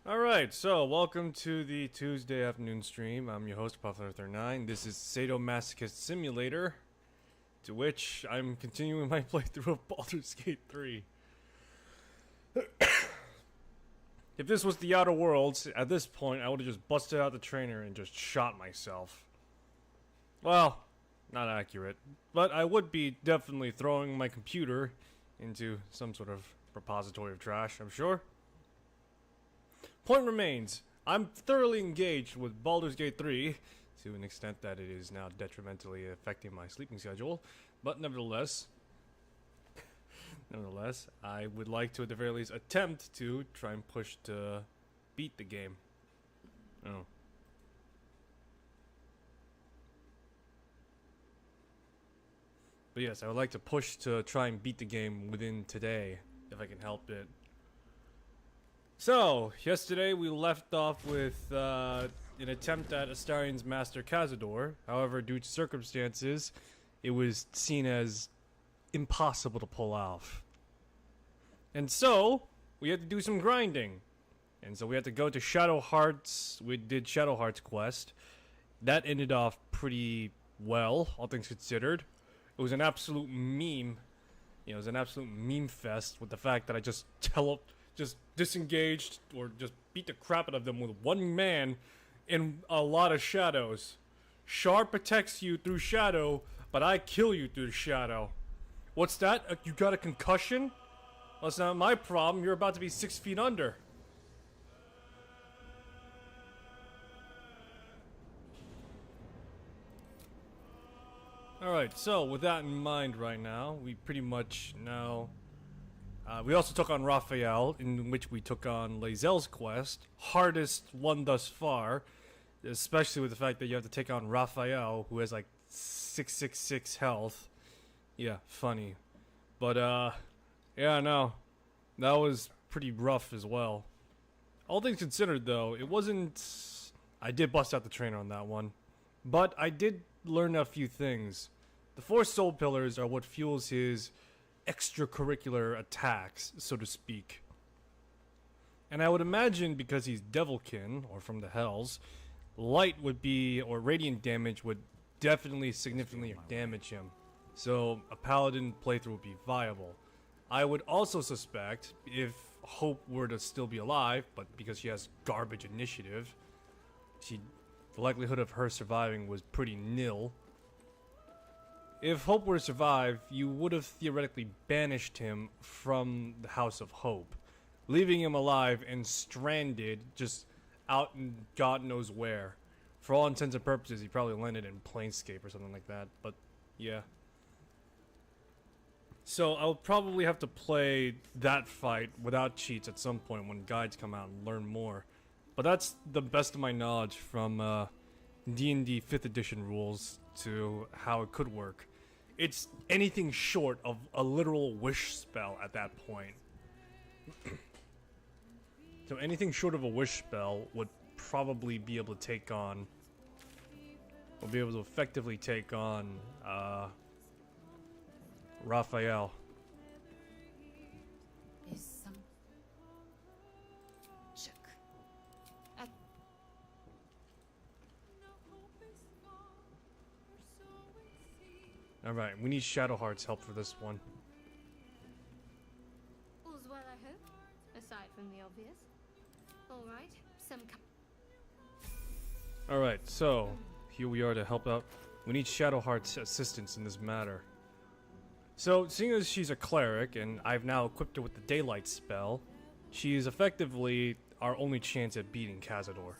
Alright, so welcome to the Tuesday afternoon stream. I'm your host, Puff39. This is Sadomasochist Simulator, to which I'm continuing my playthrough of Baldur's Gate 3. If this was the Outer Worlds, at this point I would have just busted out the trainer and just shot myself. Well, not accurate, but I would be definitely throwing my computer into some sort of repository of trash, I'm sure. Point remains, I'm thoroughly engaged with Baldur's Gate 3, to an extent that it is now detrimentally affecting my sleeping schedule, but nevertheless, I would like to at the very least attempt to try and push to beat the game. Oh. But yes, I would like to push to try and beat the game within today, if I can help it. So, yesterday we left off with an attempt at Astarion's master Cazador. However, due to circumstances, it was seen as impossible to pull off. And so, we had to do some grinding. And so we had to go to Shadowheart's, we did Shadowheart's quest. That ended off pretty well, all things considered. It was an absolute meme. You know, it was an absolute meme fest with the fact that I just disengaged or just beat the crap out of them with one man in a lot of shadows. Shard protects you through shadow, but I kill you through shadow. What's that? You got a concussion? Well, that's not my problem. You're about to be 6 feet under. Alright, so with that in mind right now, we pretty much know... we also took on Raphael, in which we took on Lae'zel's quest. Hardest one thus far, especially with the fact that you have to take on Raphael, who has like 666 health. Yeah, funny. But, yeah, no. That was pretty rough as well. All things considered, though, it wasn't... I did bust out the trainer on that one. But I did learn a few things. The 4 soul pillars are what fuels his extracurricular attacks, so to speak. And I would imagine because he's Devilkin, or from the Hells, light would be, or radiant damage would definitely significantly damage him. So a paladin playthrough would be viable. I would also suspect, if Hope were to still be alive, but because she has garbage initiative, the likelihood of her surviving was pretty nil. If Hope were to survive, you would have theoretically banished him from the House of Hope, leaving him alive and stranded just out in God knows where. For all intents and purposes, he probably landed in Planescape or something like that, but yeah. So I'll probably have to play that fight without cheats at some point when guides come out and learn more. But that's the best of my knowledge from D&D 5th edition rules to how it could work. It's anything short of a literal wish spell at that point. So anything short of a wish spell would probably be able to take on... Will be able to effectively take on, Raphael. Alright, we need Shadowheart's help for this one. All's well, I hope, aside from the obvious. Alright, Alright, so, here we are to help out. We need Shadowheart's assistance in this matter. So, seeing as she's a cleric, and I've now equipped her with the Daylight spell, she is effectively our only chance at beating Cazador.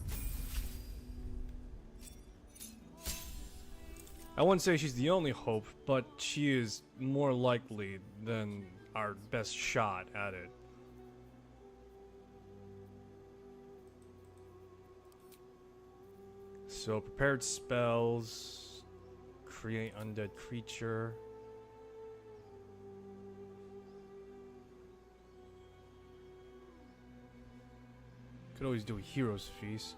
I wouldn't say she's the only hope, but she is more likely than our best shot at it. So, prepared spells, create undead creature. Could always do a hero's feast.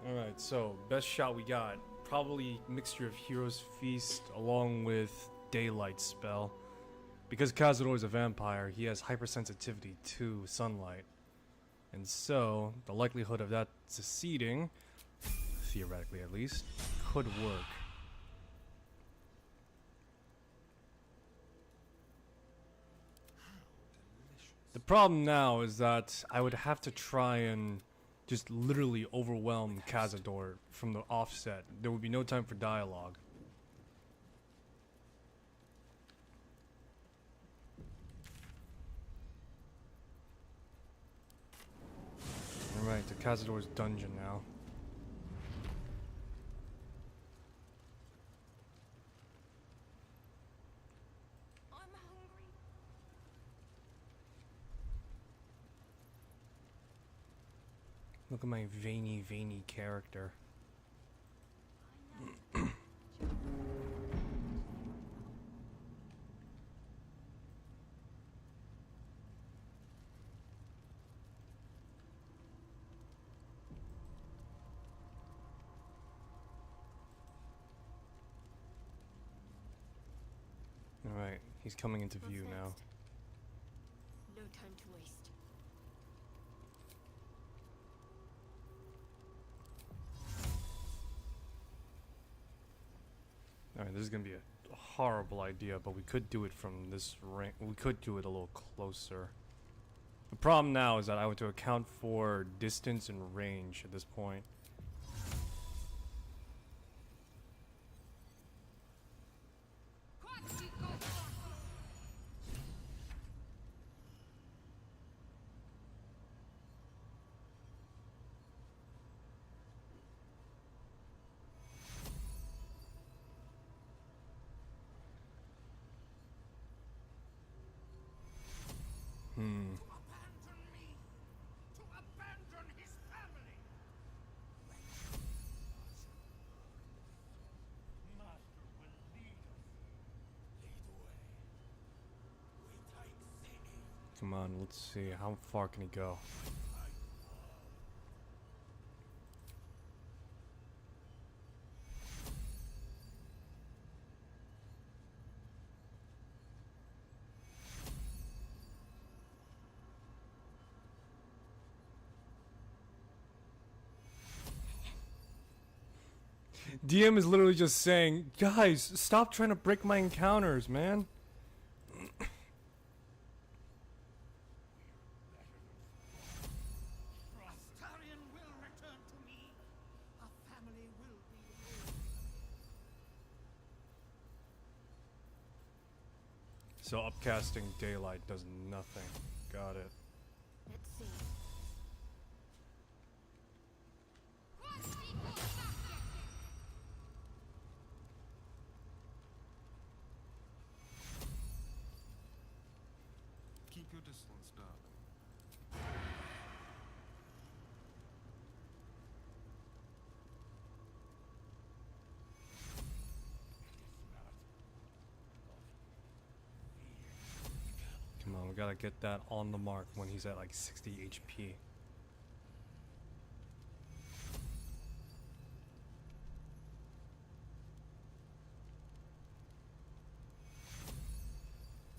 Alright, so, best shot we got. probably mixture of Hero's Feast along with Daylight spell. Because Cazador is a vampire, he has hypersensitivity to sunlight. And so, the likelihood of that succeeding, theoretically at least, could work. The problem now is that I would have to try and just literally overwhelm Cazador from the offset. There would be no time for dialogue. Alright, to Cazador's dungeon now. I'm hungry. Look at my veiny character. Alright, he's coming into view now. No time to waste. Alright, this is gonna be a horrible idea, but we could do it from this range. We could do it a little closer. The problem now is that I want to account for distance and range at this point. Abandon me! To abandon his family! Master will lead us. Lead the way. We take city. Come on, let's see. How far can he go? DM is literally just saying, guys, stop trying to break my encounters, man. Astarion will return to me. A family will be restored. So upcasting daylight does nothing. Got it. Let's see. Keep your distance, darling. Come on, we gotta get that on the mark when he's at like 60 HP.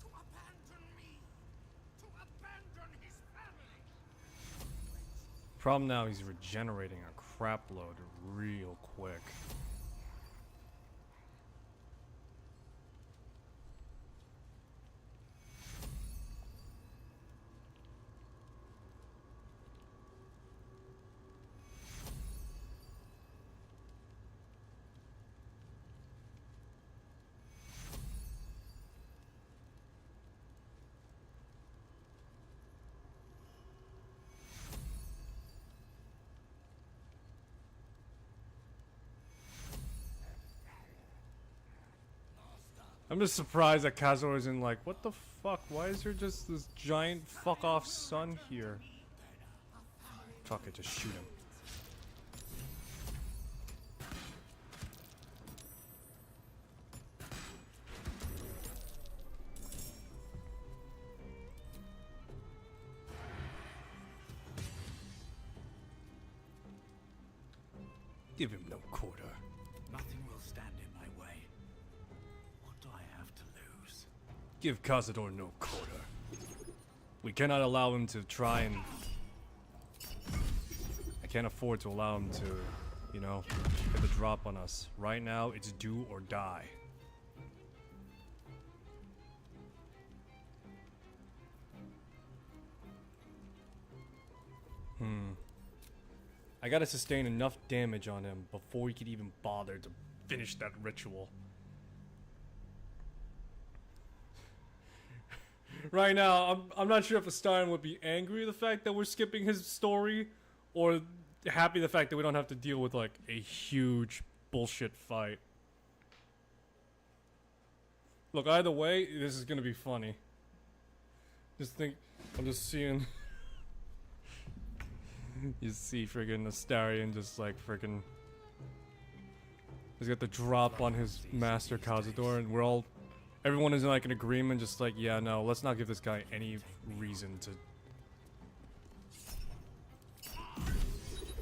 To abandon me! To abandon his family! Problem now, he's regenerating a crap load real quick. I'm just surprised that Kazor isn't like, what the fuck? Why is there just this giant fuck off sun here? Fuck it, just shoot him. Give him no quarter. Nothing will stand in my way. What do I have to lose? Give Cazador no quarter. We cannot allow him to try and... I can't afford to allow him to, you know, get the drop on us. Right now, it's do or die. I gotta sustain enough damage on him before he could even bother to finish that ritual. Right now, I'm not sure if Astarion would be angry at the fact that we're skipping his story, or happy the fact that we don't have to deal with like a huge bullshit fight. Look, either way, this is gonna be funny. Just think, I'm just seeing. You see friggin' Astarion just like friggin'. He's got the drop on his master Cazador, and we're all. Everyone is like in agreement, just like, yeah, no, let's not give this guy any reason to.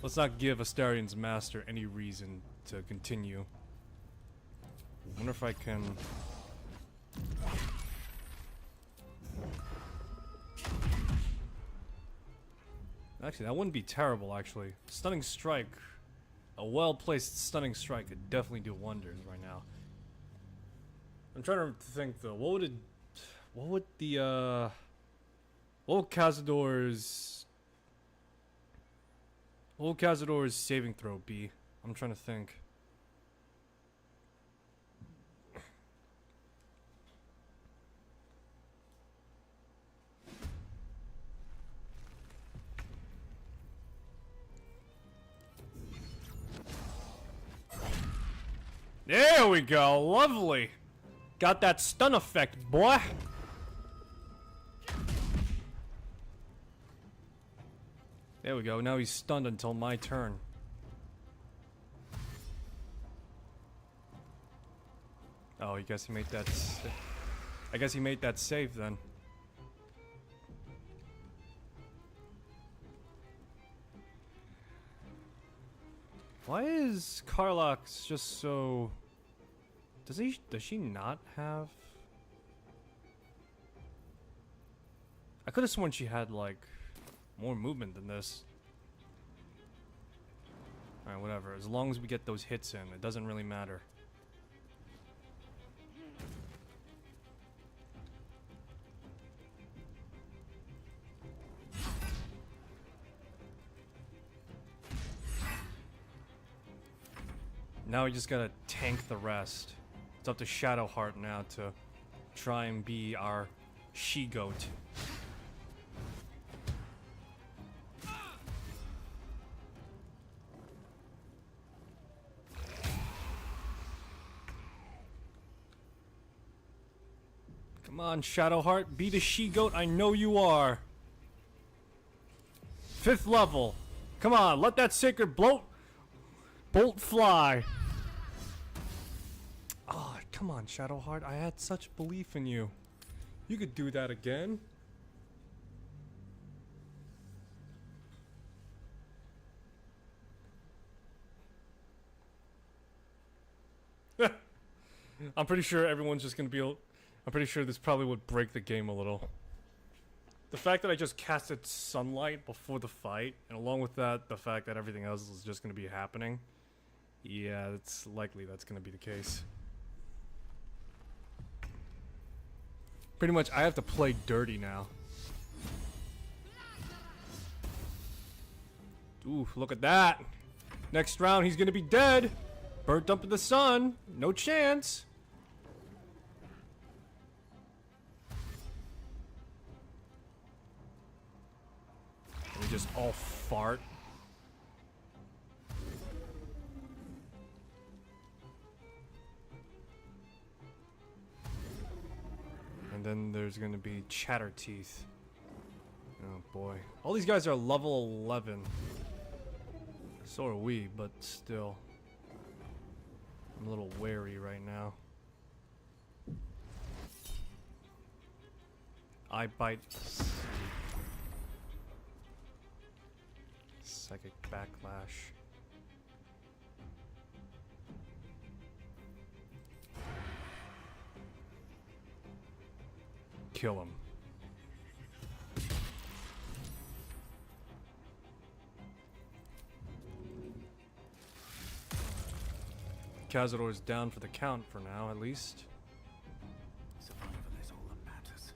Let's not give Astarion's master any reason to continue. I wonder if I can. Actually, that wouldn't be terrible, actually. Stunning strike. A well-placed stunning strike could definitely do wonders right now. I'm trying to think, though. What would Cazador's saving throw be? I'm trying to think. There we go, lovely. Got that stun effect, boy. There we go, now he's stunned until my turn. Oh, I guess he made that I guess he made that save then. Why is Karlox just so... Does she not have... I could have sworn she had, like, more movement than this. Alright, whatever. As long as we get those hits in, it doesn't really matter. Now we just gotta tank the rest. It's up to Shadowheart now to try and be our she-goat. Come on, Shadowheart, be the she-goat I know you are. 5th level. Come on, let that sacred bolt fly. Oh, come on, Shadowheart. I had such belief in you. You could do that again. I'm pretty sure everyone's just gonna be... I'm pretty sure this probably would break the game a little. The fact that I just casted sunlight before the fight, and along with that, the fact that everything else is just gonna be happening. Yeah, it's likely that's gonna be the case. Pretty much, I have to play dirty now. Ooh, look at that. Next round, he's gonna be dead. Burnt up in the sun. No chance. Let me just all fart. And then there's gonna be Chatterteeth. Oh boy. All these guys are level 11. So are we, but still. I'm a little wary right now. I bite. Psychic backlash. Kill him. Cazador's down for the count for now, at least. Survival is all that matters.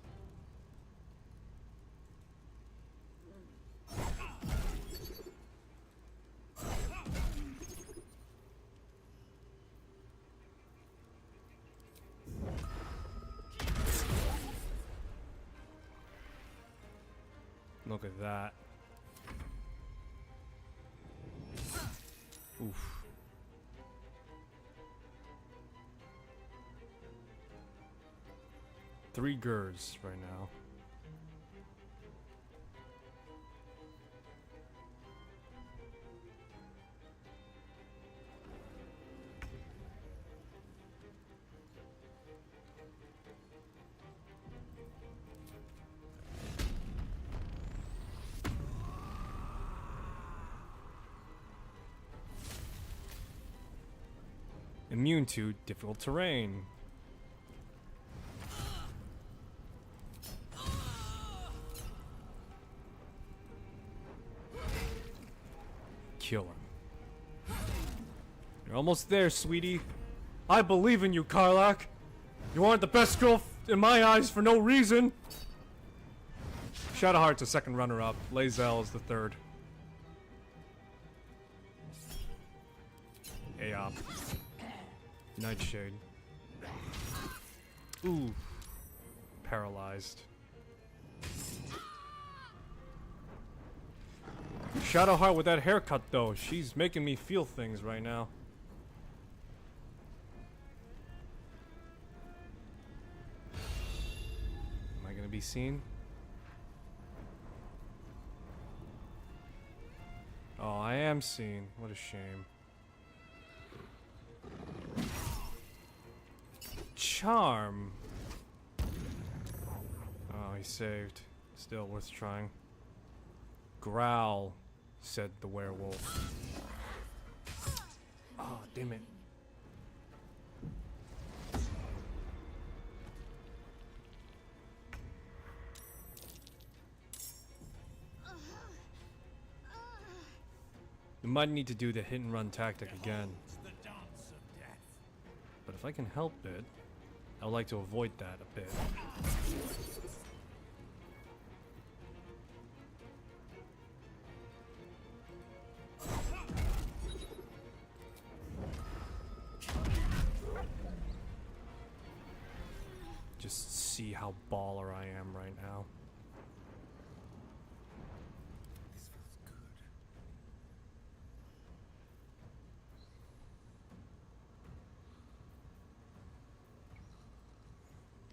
Look at that. Oof. Three Gers right now. Immune to difficult terrain. Kill him. You're almost there, sweetie. I believe in you, Karlach. You aren't the best girl in my eyes for no reason. Shadowheart's a second runner-up. Lae'zel is the third. Aop. Nightshade. Ooh. Paralyzed. Shadowheart with that haircut, though. She's making me feel things right now. Am I gonna be seen? Oh, I am seen. What a shame. Charm. Oh, he saved. Still worth trying. Growl, said the werewolf. Oh, damn it. We might need to do the hit and run tactic again. The dance of death. But if I can help it, I would like to avoid that a bit. Just see how baller I am right now. This feels good.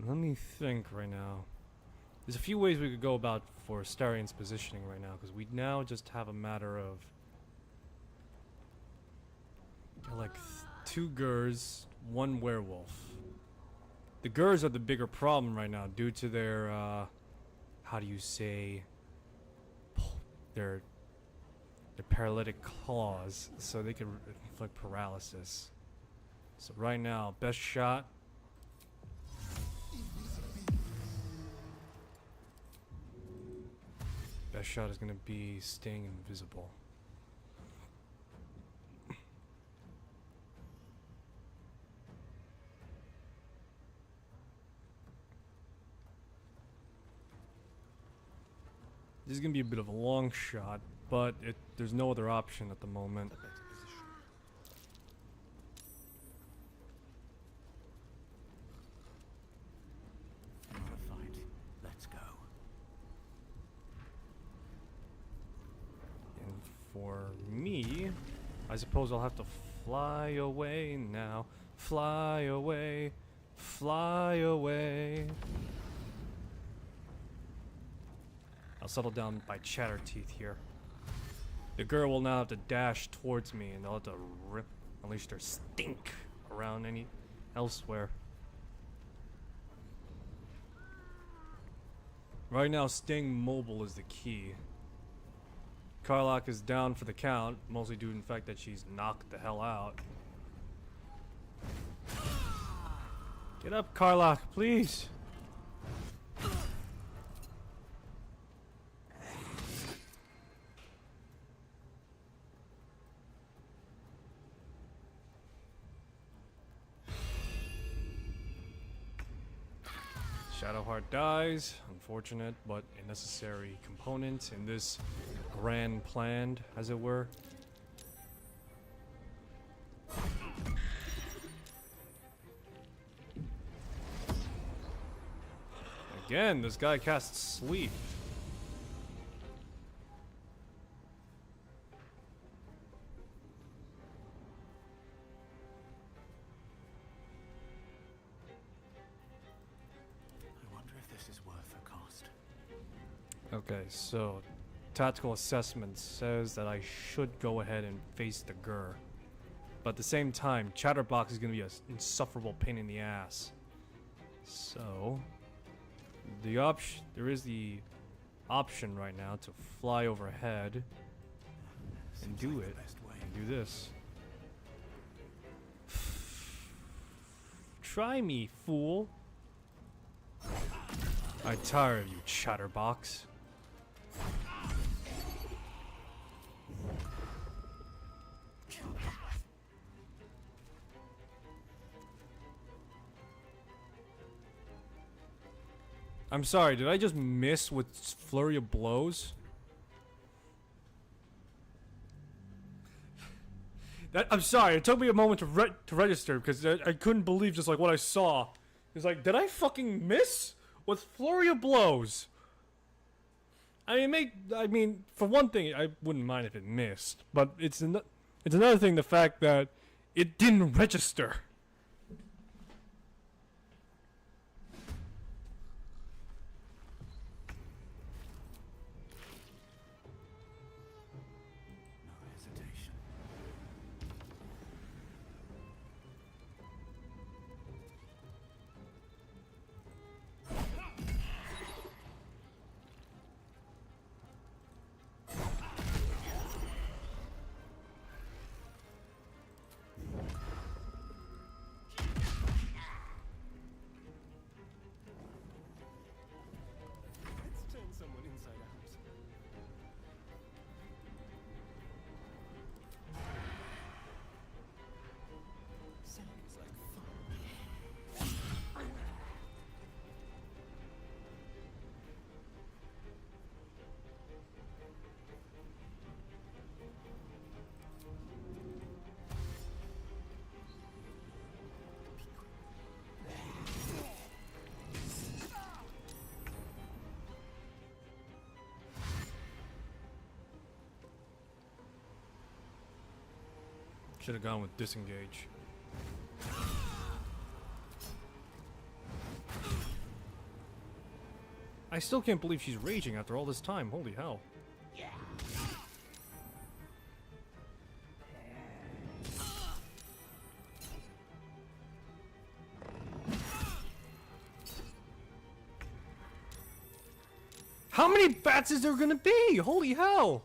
Let me think right now. There's a few ways we could go about for Astarion's positioning right now, because we now just have a matter of like 2 Gers, 1 werewolf. The Gers are the bigger problem right now due to their how do you say, their paralytic claws, so they can inflict paralysis. So right now, best shot. Best shot is going to be staying invisible. This is going to be a bit of a long shot, but there's no other option at the moment. The better position. Not a fight. Let's go. And for me, I suppose I'll have to fly away now. Fly away. Fly away. I'll settle down by chatter teeth here. The girl will now have to dash towards me, and they'll have to unleash their stink around elsewhere. Right now, staying mobile is the key. Karlach is down for the count, mostly due to the fact that she's knocked the hell out. Get up, Karlach, please. Shadowheart dies. Unfortunate, but a necessary component in this grand plan, as it were. Again, this guy casts sleep. I wonder if this is worth the cost. Okay, so tactical assessment says that I should go ahead and face the Gur. But at the same time, Chatterbox is going to be an insufferable pain in the ass. So, there is the option right now to fly overhead and do it, and do this. Try me, fool. I'm tired of you, Chatterbox. I'm sorry, did I just miss with flurry of blows? I'm sorry, it took me a moment to register because I couldn't believe just like what I saw. It's like, did I fucking miss with flurry of blows? I mean, for one thing, I wouldn't mind if it missed, but it's another thing the fact that it didn't register. No hesitation. Let's turn someone inside out. Sounds like fun. Should have gone with disengage. I still can't believe she's raging after all this time. Holy hell. How many bats is there gonna be? Holy hell.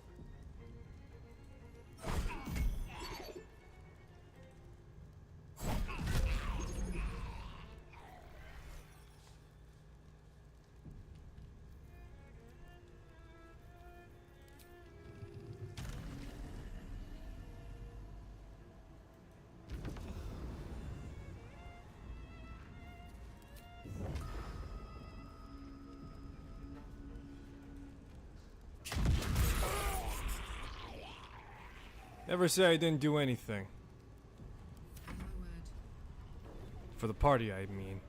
Never say I didn't do anything. My word. For the party, I mean.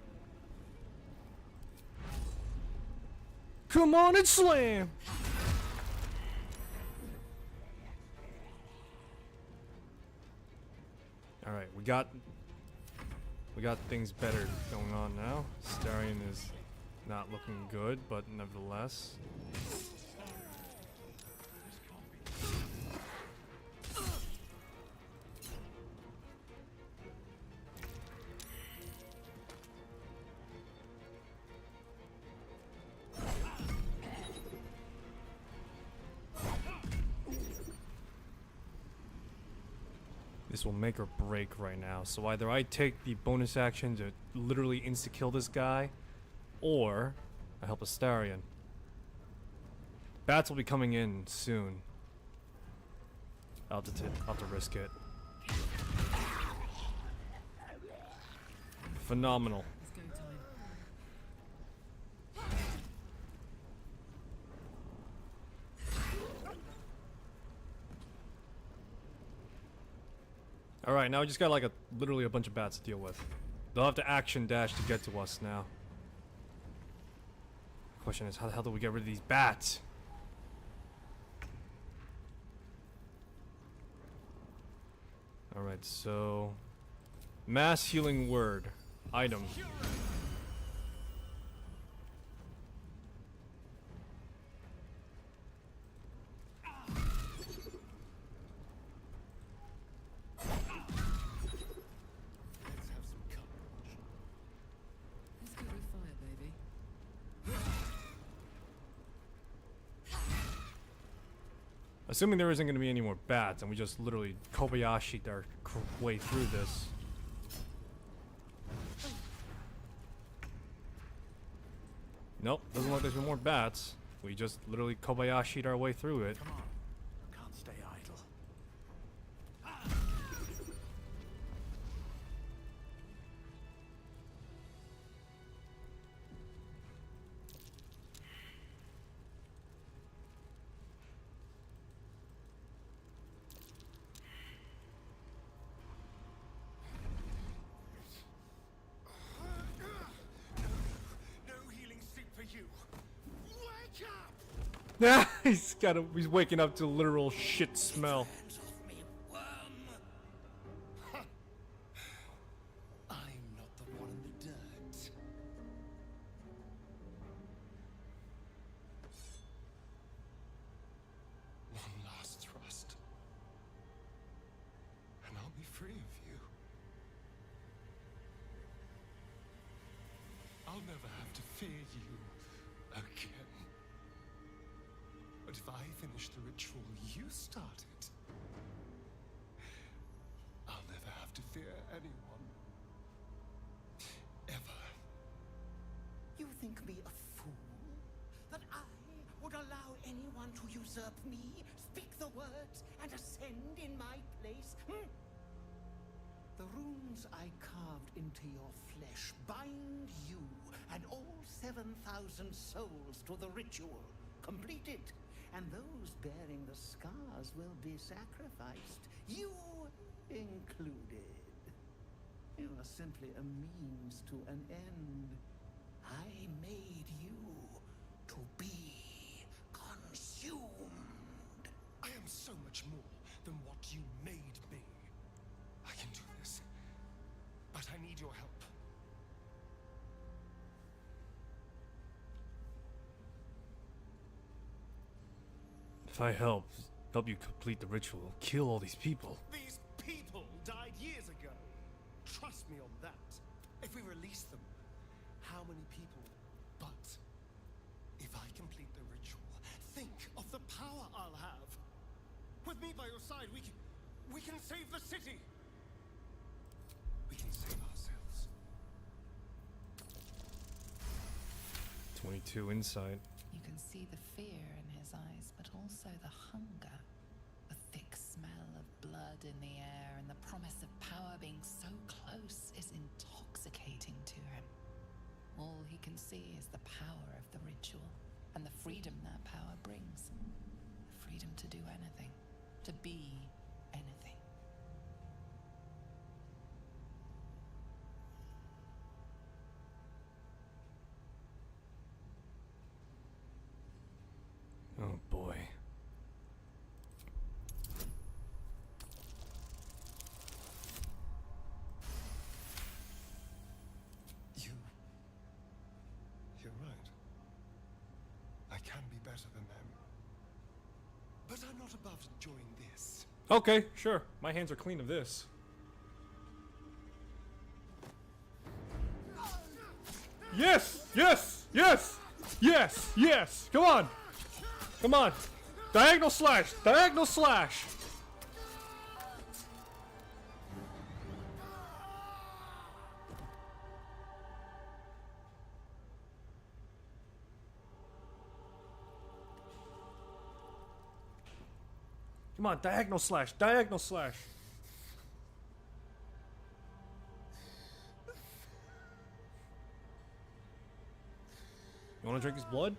Come on and slam! Alright, we got things better going on now. Astarion is not looking good, but nevertheless. This will make or break right now. So either I take the bonus action to literally insta-kill this guy, or I help Astarion. Bats will be coming in soon. I'll have to risk it. Phenomenal. It's go time. Alright, now we just got like literally a bunch of bats to deal with. They'll have to action dash to get to us now. Question is, how the hell do we get rid of these bats? Alright, so... Mass healing word. Item. Let's have some courage. Let's go with fire, baby. Assuming there isn't going to be any more bats, and we just literally Kobayashi'd our way through this. Nope, doesn't look like there's more bats. We just literally Kobayashi'd our way through it. Come on. Can't stay idle. No healing soup for you. Wake up! He's waking up to literal shit smell. Hands off me, worm! I'm not the one in the dirt. One last thrust, and I'll be free of you. I'll never have to fear you again. But if I finish the ritual you started, I'll never have to fear anyone. Ever. You think me a fool? That I would allow anyone to usurp me, speak the words, and ascend in my place? The runes I carved into your flesh bind you and all 7,000 souls to the ritual. Complete it, and those bearing the scars will be sacrificed, you included. You are simply a means to an end. I made you to be consumed. I am so much more than what you made me. I can do this, but I need your help. If I help you complete the ritual, kill all these people. These people died years ago. Trust me on that. If we release them, how many people? But if I complete the ritual, think of the power I'll have. With me by your side, we can save the city. We can save ourselves. 22 insight. You can see the fear in his eyes, but also the hunger. The thick smell of blood in the air and the promise of power being so close is intoxicating to him. All he can see is the power of the ritual and the freedom that power brings. The freedom to do anything, to be anything. Oh boy. You're right. I can be better than them. But I'm not above enjoying this. Okay, sure. My hands are clean of this. Yes! Yes! Yes! Yes! Yes! Come on! Come on! Diagonal slash! Diagonal slash! Come on, diagonal slash! Diagonal slash! You wanna drink his blood?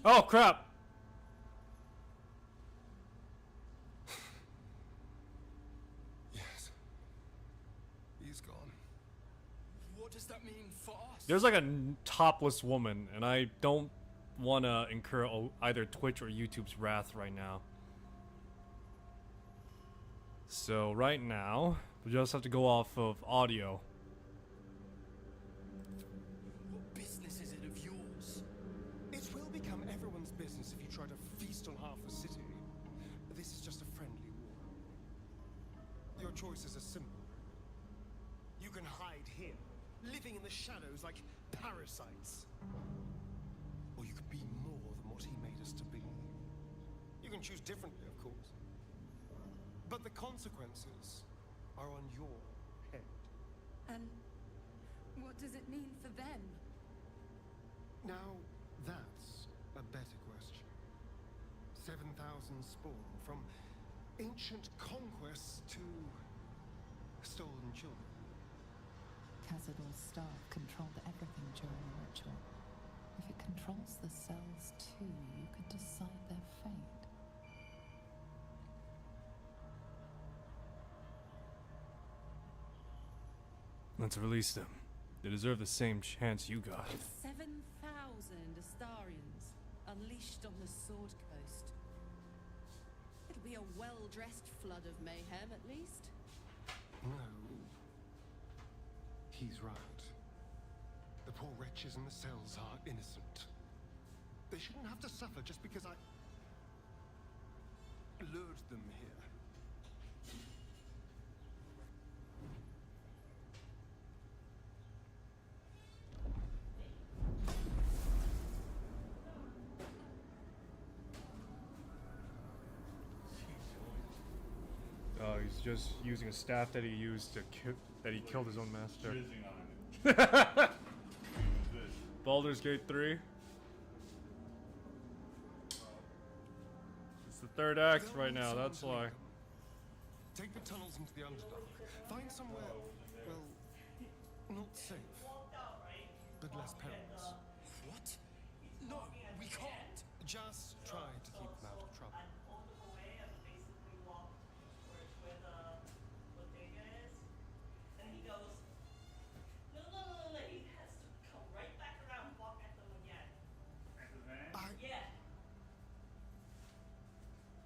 Oh crap! Yes. He's gone. What does that mean for us? There's like a topless woman, and I don't want to incur either Twitch or YouTube's wrath right now. So right now, we just have to go off of audio. What business is it of yours? It will become everyone's business if you try to feast on half the city. This is just a friendly war. Your choices are simple. You can hide here, living in the shadows like parasites. Or you could be more than what he made us to be. You can choose differently, of course. But the consequences are on your head. And what does it mean for them? Now, that's a better question. 7,000 spawn, from ancient conquests to stolen children. Cazador's staff controlled everything during the ritual. If it controls the cells too, you could decide their fate. Let's release them. They deserve the same chance you got. 7,000 Astarions unleashed on the Sword Coast. It'll be a well-dressed flood of mayhem, at least. No. He's right. The poor wretches in the cells are innocent. They shouldn't have to suffer just because I lured them here. Oh, he's just using a staff that he used to that he killed his own master. Baldur's Gate 3. It's the third act right now, that's why. Take the tunnels into the Underdark. Find somewhere, well, not safe, but less perilous. What? No, we can't. Just try to keep them out of trouble.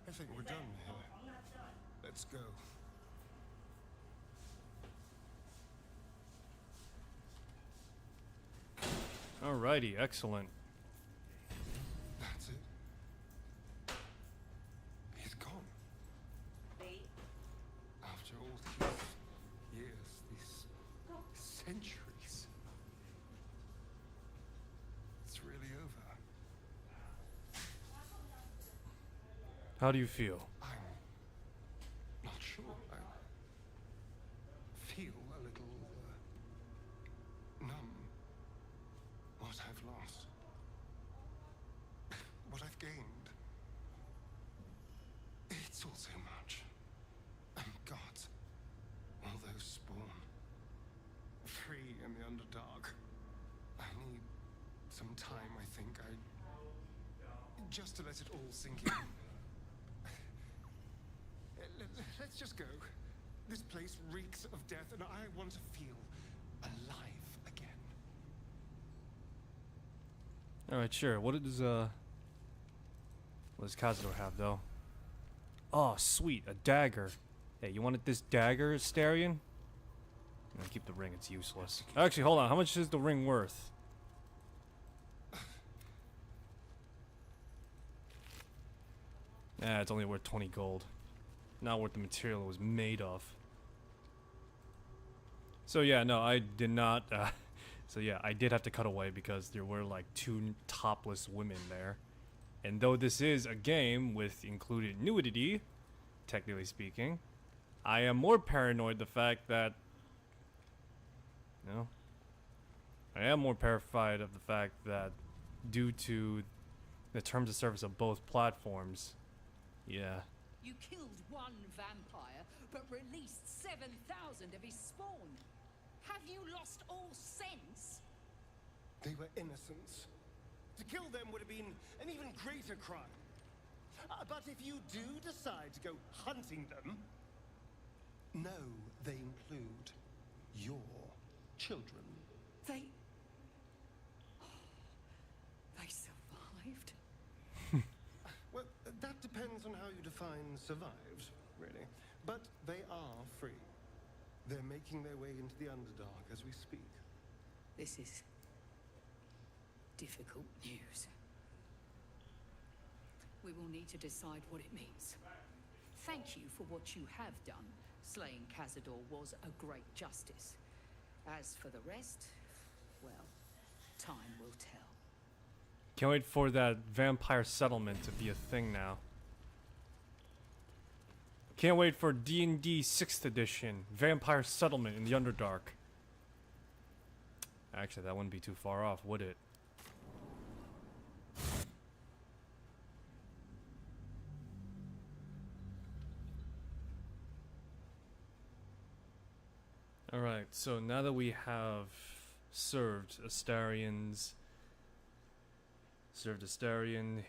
I think we're done here. Let's go. Alrighty, excellent. That's it. He's gone. After all these years, these centuries, it's really over. How do you feel? I'm not sure. I feel a little numb. What I've lost, what I've gained, it's all so much. And God, all those spawn, free in the Underdark. I need some time, I think. Just to let it all sink in. Let's just go. This place reeks of death, and I want to feel alive again. Alright, sure. What does Cazador have, though? Oh, sweet. A dagger. Hey, you wanted this dagger, Astarion? No, keep the ring. It's useless. Actually, hold on. How much is the ring worth? It's only worth 20 gold. Not worth the material it was made of. So yeah, no, I did not, so yeah, I did have to cut away because there were like 2 topless women there. And though this is a game with included nudity, technically speaking, I am more paranoid the fact that, you know, I am more terrified of the fact that due to the terms of service of both platforms, yeah. You killed one vampire, but released 7,000 of his spawn. Have you lost all sense? They were innocents. To kill them would have been an even greater crime. But if you do decide to go hunting them, know they include your children. They survived. Well, that depends on how you define survived, really. But they are free. They're making their way into the Underdark as we speak. This is difficult news. We will need to decide what it means. Thank you for what you have done. Slaying Cazador was a great justice. As for the rest, well, time will tell. Can't wait for that vampire settlement to be a thing now. Can't wait for D&D 6th edition, Vampire Settlement in the Underdark. Actually, that wouldn't be too far off, would it? Alright, so now that we have served Astarion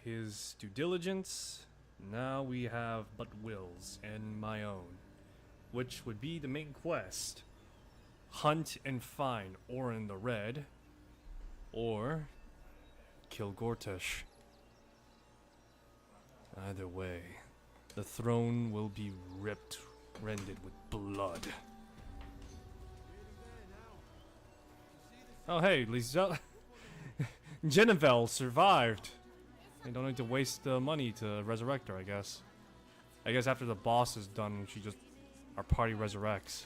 his due diligence, now we have but Wyll's and my own, which would be the main quest. Hunt and find Orin the Red, or kill Gortash. Either way, the throne will be rended with blood. Oh hey, Lae'zel. Genevieve survived. They don't need to waste the money to resurrect her, I guess. I guess after the boss is done, our party resurrects.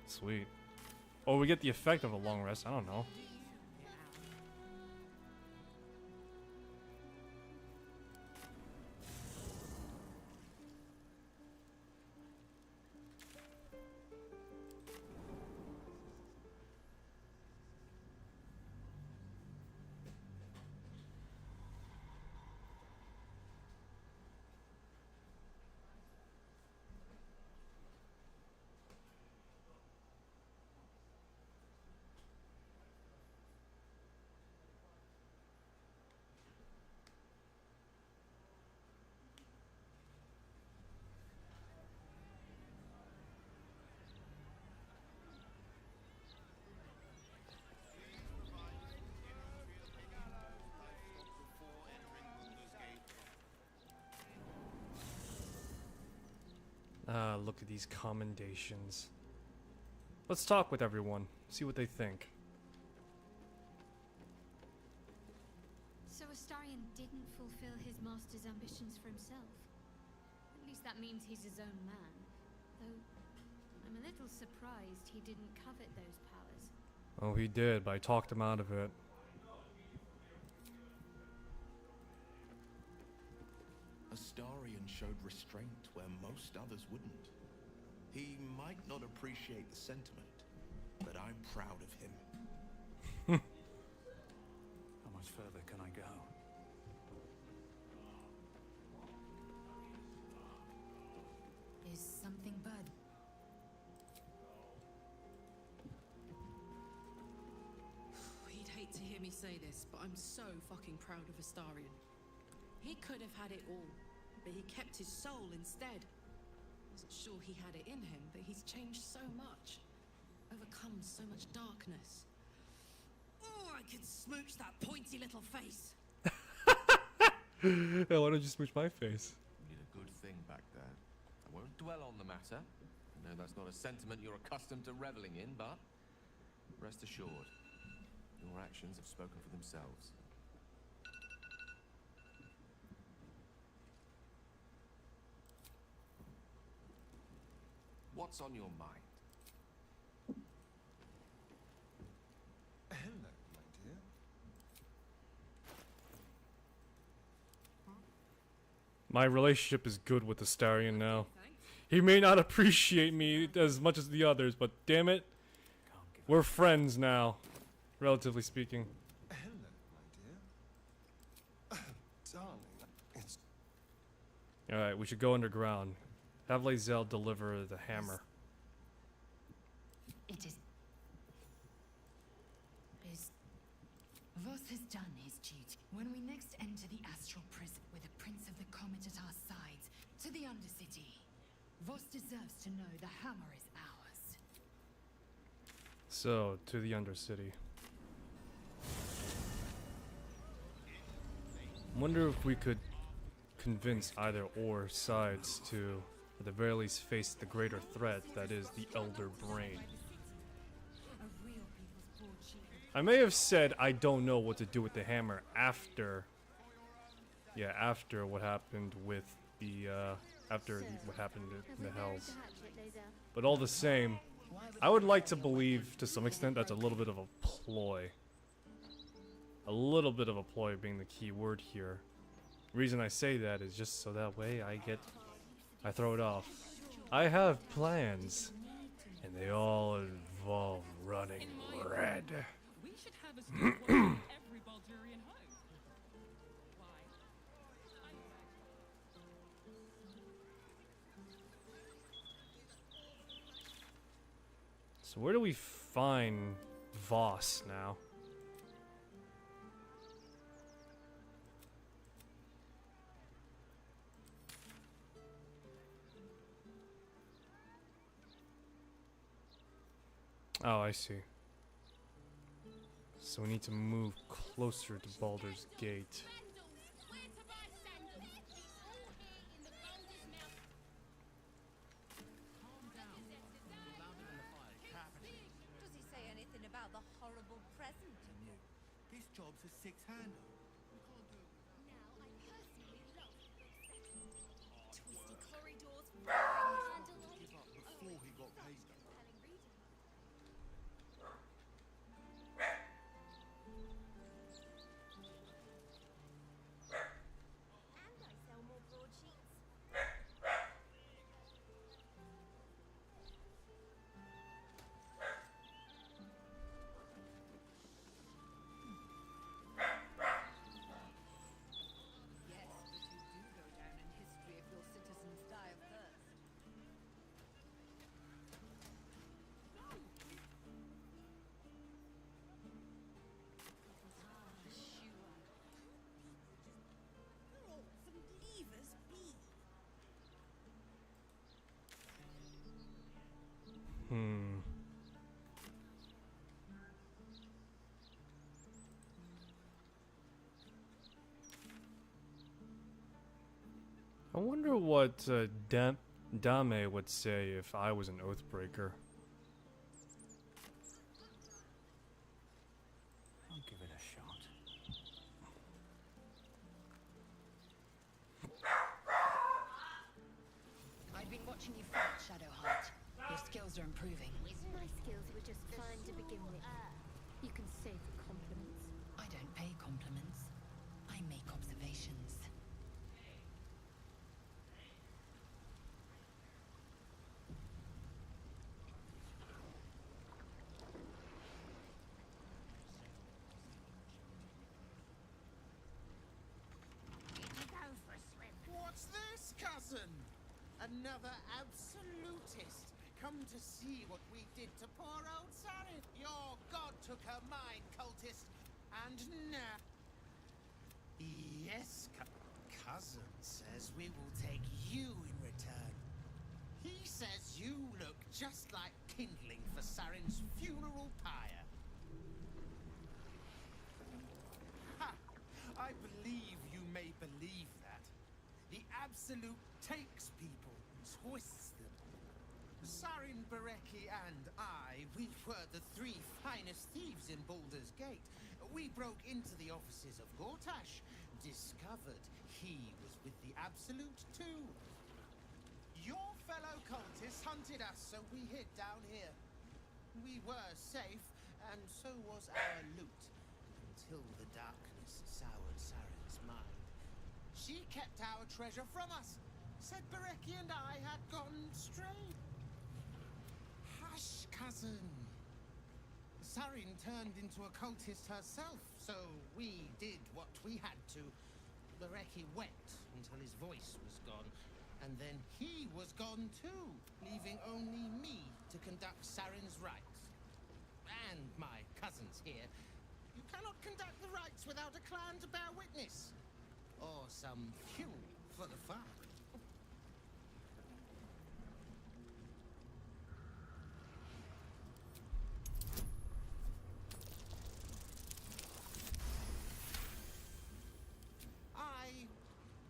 Sweet. Or we get the effect of a long rest, I don't know. Look at these commendations. Let's talk with everyone, see what they think. So Astarion didn't fulfill his master's ambitions for himself. At least that means he's his own man. Though, I'm a little surprised he didn't covet those powers. Oh, he did, but I talked him out of it. Astarion showed restraint where most others wouldn't. He might not appreciate the sentiment, but I'm proud of him. How much further can I go? Is something bad? He'd hate to hear me say this, but I'm so fucking proud of Astarion. He could have had it all, but he kept his soul instead. Wasn't sure he had it in him, but he's changed so much. Overcome so much darkness. Oh, I could smooch that pointy little face. Yeah, why don't you smooch my face? You did a good thing back there. I won't dwell on the matter. I know that's not a sentiment you're accustomed to reveling in, but rest assured, your actions have spoken for themselves. What's on your mind? Hello, my dear. My relationship is good with Astarion now. He may not appreciate me as much as the others, but damn it, we're friends now, relatively speaking. Hello, my dear. Darling, it's... Alright, we should go underground. Have Lae'zel deliver the hammer. It is... Voss has done his duty. When we next enter the astral prison with the Prince of the Comet at our sides, to the Undercity. Voss deserves to know the hammer is ours. So, to the Undercity. Wonder if we could convince either or sides to, at the very least, face the greater threat that is the Elder Brain. I may have said I don't know what to do with the hammer after what happened with the what happened in the Hells. But all the same, I would like to believe to some extent that's a little bit of a ploy. A little bit of a ploy being the key word here. The reason I say that is just so that way I throw it off. I have plans, and they all involve running red. We should have a stop every Baldurian home. Why? So where do we find Voss now? Oh, I see. So we need to move closer to Baldur's Gate. Does he say anything about the horrible present? This job's a six-hander. Twisty corridors, Give up before he got paid. and I sell more broadsheets. Yes, but you do go down in history if your citizens die of thirst. Some levers be. I wonder what Dame would say if I was an Oathbreaker. I'll give it a shot. I've been watching you fight, Shadowheart. Your skills are improving. My skills were just fine to begin with. You can save the compliments. I don't pay compliments. I make observations. What's this, cousin? Another absolutist. Come to see what we did to poor old Sarin. Your god took her mind, cultist. And now... Yes, cousin says we will take you in return. He says you look just like kindling for Sarin's funeral pyre. Ha! I believe you may believe that. The Absolute takes people, twists them. Sarin, Bereki, and I, we were the three finest thieves in Baldur's Gate. We broke into the offices of Gortash, discovered he was with the Absolute too. Your fellow cultists hunted us, so we hid down here. We were safe, and so was our loot, until the darkness soured Sarin's mind. She kept our treasure from us, said Bereki and I had gone straight. Hush, cousin. Sarin turned into a cultist herself, so we did what we had to. Bereki wept until his voice was gone, and then he was gone too, leaving only me to conduct Sarin's rites. And my cousins here. You cannot conduct the rites without a clan to bear witness? Or some fuel for the fire? I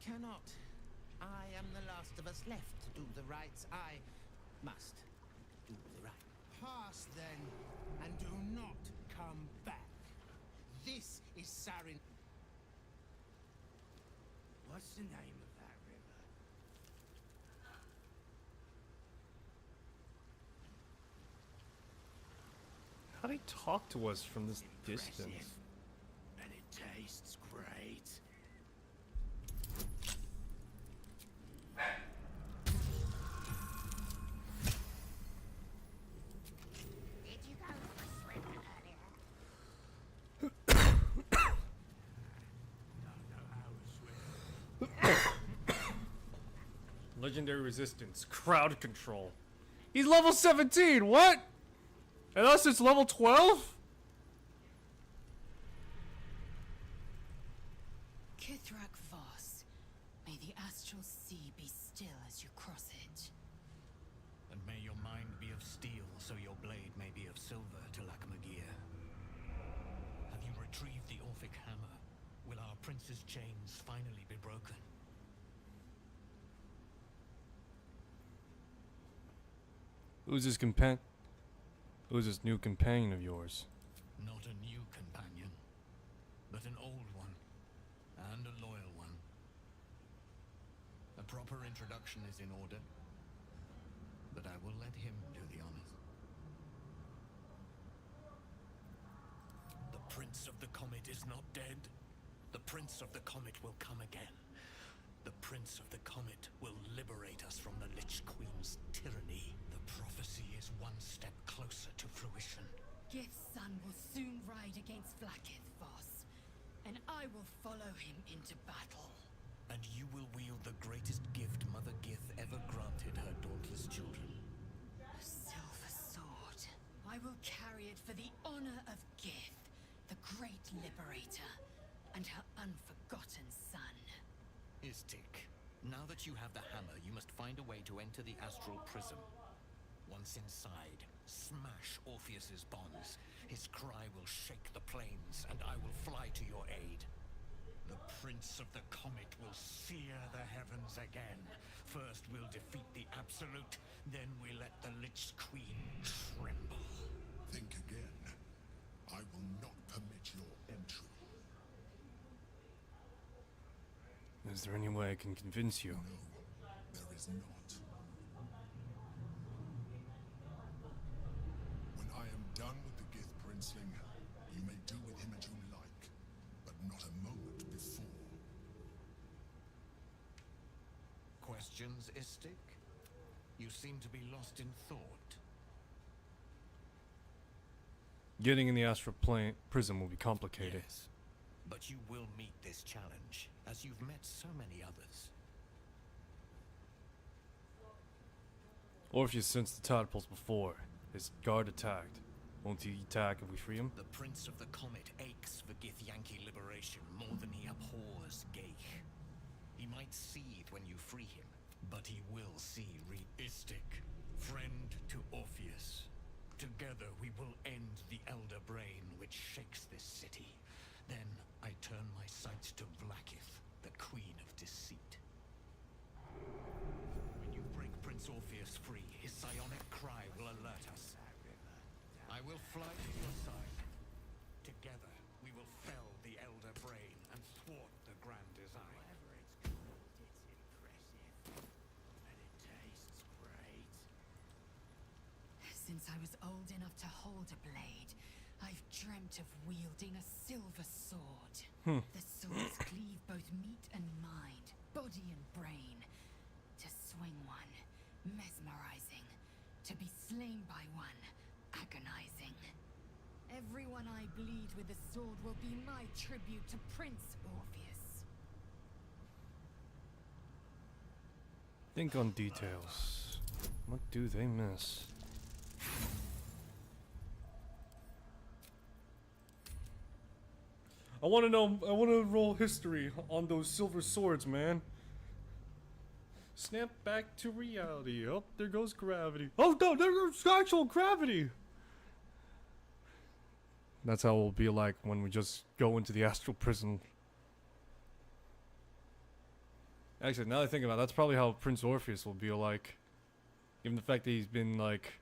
cannot. I am the last of us left to do the rites. I must do the right. Pass then, and do not come back. This is Sarin. What's the name of that river? How'd he talk to us from this distance? Impressive. And it tastes great. Did you go for a swim earlier? Don't know how to swim. Legendary resistance, crowd control. He's level 17. What? And us, it's level 12. Kithrak Voss, may the astral sea be still as you cross it. And may your mind be of steel, so your blade may be of silver, Talakmagir. Have you retrieved the Orphic hammer? Will our prince's chains finally be broken? Who's this Who's this new companion of yours? Not a new companion, but an old one, and a loyal one. A proper introduction is in order, but I will let him do the honors. The Prince of the Comet is not dead. The Prince of the Comet will come again. The Prince of the Comet will liberate us from the Lich Queen's tyranny. The prophecy is one step closer to fruition. Gith's son will soon ride against Vlaakith, Voss, and I will follow him into battle. And you will wield the greatest gift Mother Gith ever granted her dauntless children. A silver sword. I will carry it for the honor of Gith, the great liberator, and her unforgotten son. Istik, now that you have the hammer, you must find a way to enter the astral prism. Once inside, smash Orpheus's bonds. His cry will shake the plains, and I will fly to your aid. The Prince of the Comet will sear the heavens again. First we'll defeat the Absolute, then we let the Lich Queen tremble. Think again. I will not permit your entry. Is there any way I can convince you? No, there is not. When I am done with the Gith Princeling, you may do with him as you like, but not a moment before. Questions, Istik? You seem to be lost in thought. Getting in the astral plane prism will be complicated. Yes, but you will meet this challenge, as you've met so many others. Orpheus sensed the tadpoles before. His guard attacked. Won't he attack if we free him? The Prince of the Comet aches for Githyanki liberation more than he abhors Gale. He might seethe when you free him, but he will see Istik, friend to Orpheus. Together we will end the Elder Brain which shakes this city. Then I turn my sights to Vlaakith, the Queen of Deceit. When you break Prince Orpheus free, his psionic cry will alert us. I will fly to your side. Together, we will fell the Elder Brain and thwart the grand design. Whatever it's called, it's impressive. And it tastes great. Since I was old enough to hold a blade, I've dreamt of wielding a silver sword. The swords cleave both meat and mind, body and brain. To swing one, mesmerizing. To be slain by one, agonizing. Everyone I bleed with the sword will be my tribute to Prince Orpheus. Think on details. What do they miss? I want to know. I want to roll history on those silver swords, man. Snap back to reality. Oh, there goes gravity. Oh no, there's actual gravity. That's how it will be like when we just go into the astral prison. Actually, now that I think about it, that's probably how Prince Orpheus will be like. Given the fact that he's been like,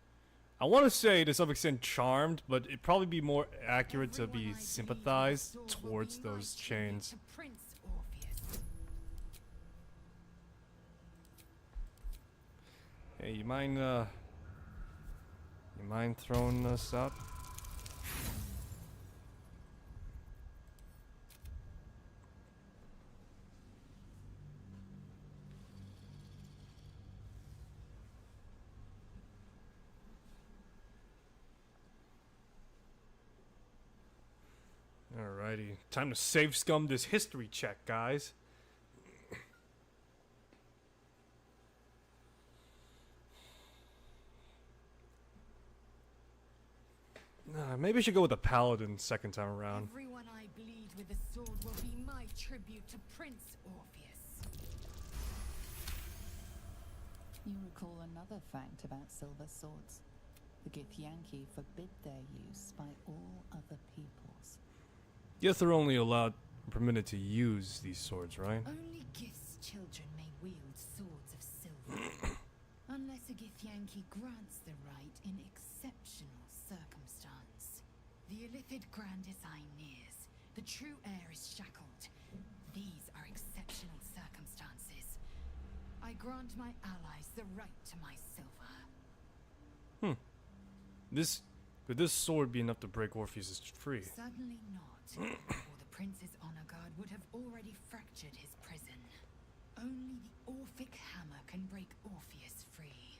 I want to say to some extent charmed, but it'd probably be more accurate to be sympathized towards those chains. Hey, you mind throwing us up? Alrighty, time to save scum this history check, guys. Maybe I should go with the paladin second time around. Everyone I bleed with a sword will be my tribute to Prince Orpheus. You recall another fact about silver swords. The Githyanki forbid their use by all other peoples. Yes, they're only allowed, permitted to use these swords, right? Only Gith's children may wield swords of silver. Unless a Githyanki grants the right in exceptional circumstance. The illithid grand design nears. The true heir is shackled. These are exceptional circumstances. I grant my allies the right to my silver. Could this sword be enough to break Orpheus free? Certainly not. Or the prince's honor guard would have already fractured his prison. Only the Orphic hammer can break Orpheus free.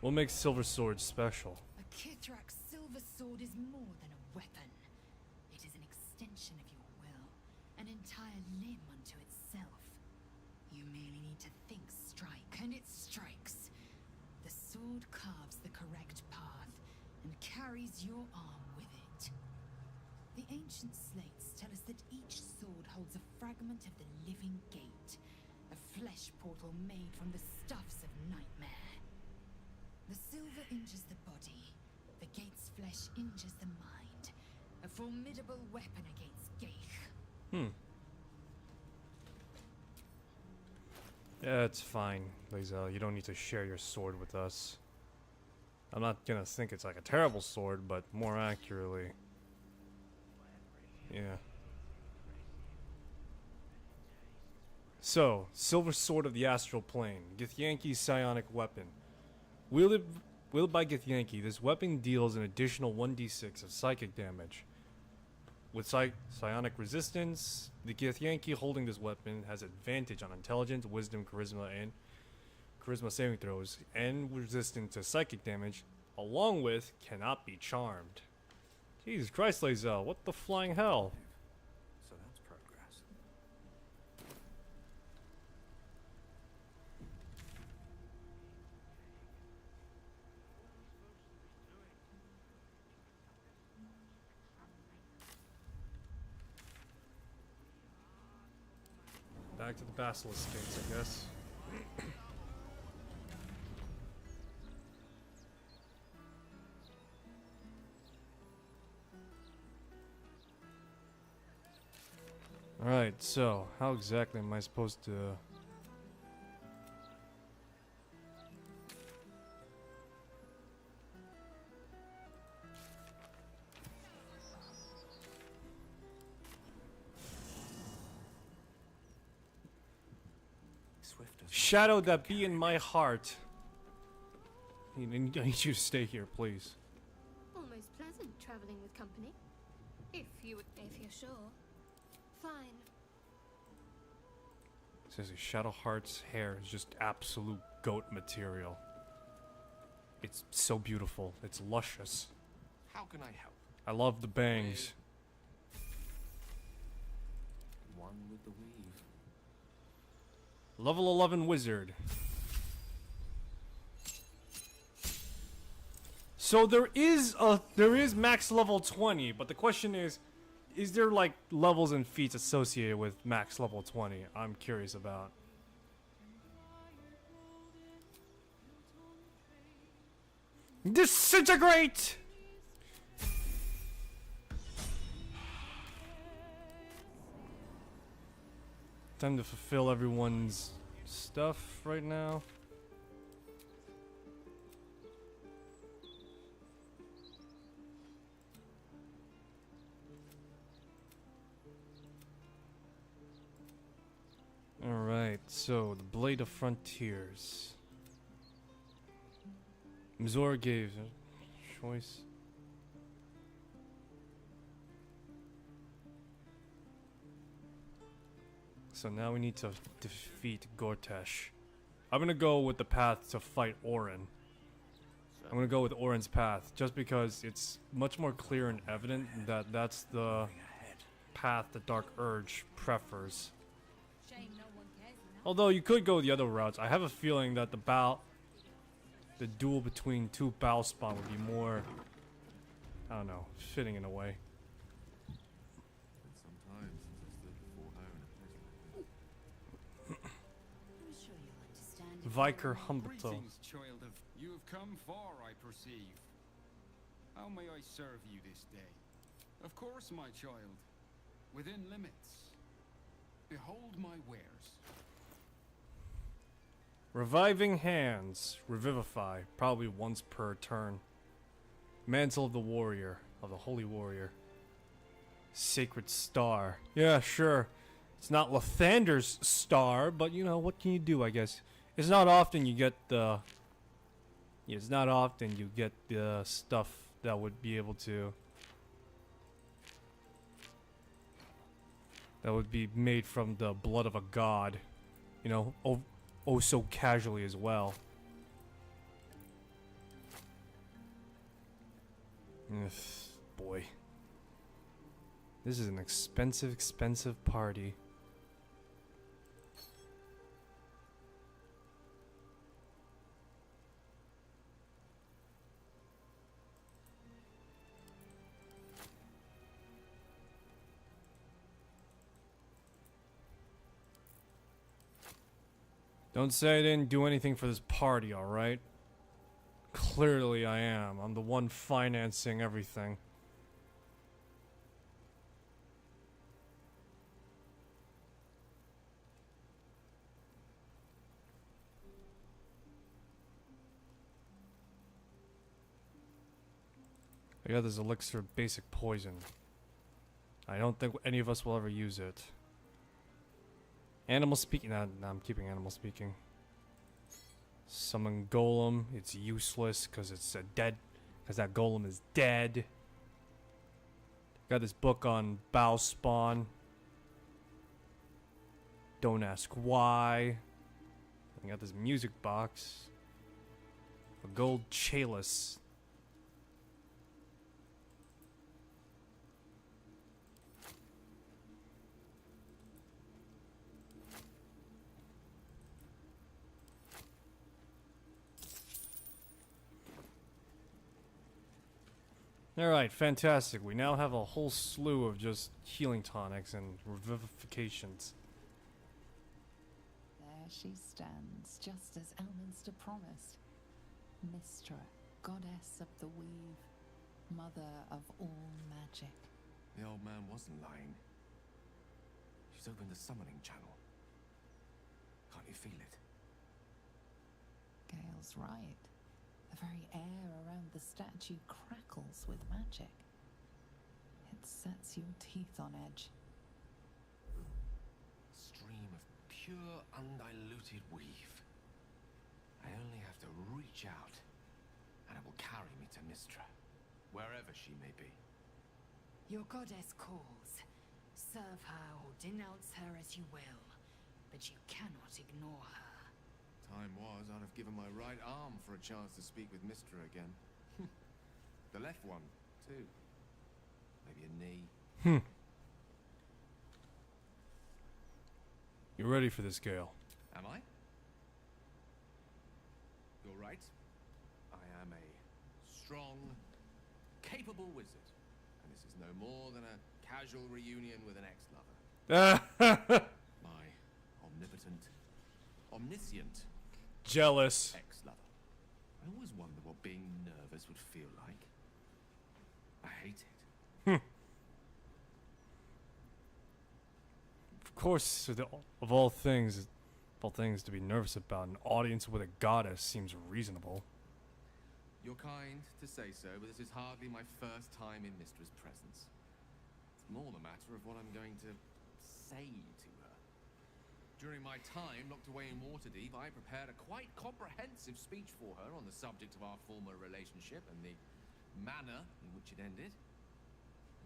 What makes silver swords special? A Kithrak's silver sword is more than a weapon. It is an extension of your will, an entire limb unto itself. You merely need to think strike, and it strikes. The sword carves the correct path, and carries your arm with it. The ancient slates tell us that each sword holds a fragment of the living gate, a flesh portal made from the stuffs of nightmare. The silver injures the body, the gate's flesh injures the mind. A formidable weapon against Gale. Yeah, it's fine, Lae'zel. You don't need to share your sword with us. I'm not gonna think it's like a terrible sword, but more accurately, yeah. So, Silver Sword of the Astral Plane, Githyanki's psionic weapon. Wielded by Githyanki, this weapon deals an additional 1d6 of psychic damage. With psionic resistance, the Githyanki holding this weapon has advantage on intelligence, wisdom, charisma, and charisma saving throws, and resistant to psychic damage, along with cannot be charmed. Jesus Christ, Lae'zel, what the flying hell? So that's progress. Back to the Basilisk Gates, I guess. Alright, so how exactly am I supposed to... Shadow that be in my heart. I need you to stay here, please. Almost pleasant traveling with company. If you're sure. Fine. Seriously, Shadowheart's hair is just absolute goat material. It's so beautiful. It's luscious. How can I help? I love the bangs. One with the weave. Level 11 wizard. So there is max level 20, but the question is there like levels and feats associated with max level 20? I'm curious about. Disintegrate! Time to fulfill everyone's stuff right now. Alright, so the Blade of Frontiers. Mzora gave a choice. So now we need to defeat Gortash. I'm gonna go with the path to fight Orin. I'm gonna go with Orin's path, just because it's much more clear and evident that that's the path the Dark Urge prefers. Although you could go the other routes. I have a feeling that the duel between two Bow Spawn would be more, I don't know, fitting in a way. Viker Humberto. Greetings, child of. You have come far, I perceive. How may I serve you this day? Of course, my child. Within limits. Behold my wares. Reviving Hands. Revivify. Probably once per turn. Mantle of the Warrior. Of the Holy Warrior. Sacred Star. Yeah, sure. It's not Lathander's star, but you know, what can you do, I guess. It's not often you get the... Yeah, it's not often you get the stuff that would be able to... That would be made from the blood of a god. You know, oh so casually as well. Ugh, boy. This is an expensive party. Don't say I didn't do anything for this party, alright? Clearly I am. I'm the one financing everything. I got this elixir of basic poison. I don't think any of us will ever use it. Animal speaking. No, I'm keeping animal speaking. Summon golem. It's useless because it's a dead. Because that golem is dead. Got this book on bow spawn. Don't ask why. I got this music box. A gold chalice. Alright, fantastic. We now have a whole slew of just healing tonics and revivifications. There she stands, just as Elminster promised. Mystra, goddess of the weave, mother of all magic. The old man wasn't lying. She's opened the summoning channel. Can't you feel it? Gale's right. The very air around the statue crackles with magic. It sets your teeth on edge. A stream of pure, undiluted weave. I only have to reach out, and it will carry me to Mystra, wherever she may be. Your goddess calls. Serve her or denounce her as you will, but you cannot ignore her. Time was, I'd have given my right arm for a chance to speak with Mystra again. The left one, too. Maybe a knee. You ready for this, Gale? Am I? You're right. I am a strong, capable wizard. And this is no more than a casual reunion with an ex-lover. My omnipotent, omniscient Jealous. ex-lover. I always wonder what being nervous would feel like. I hate it. Of course, of all things to be nervous about, an audience with a goddess seems reasonable. You're kind to say so, but this is hardly my first time in Mistra's presence. It's more the matter of what I'm going to say to her. During my time locked away in Waterdeep, I prepared a quite comprehensive speech for her on the subject of our former relationship and the manner in which it ended.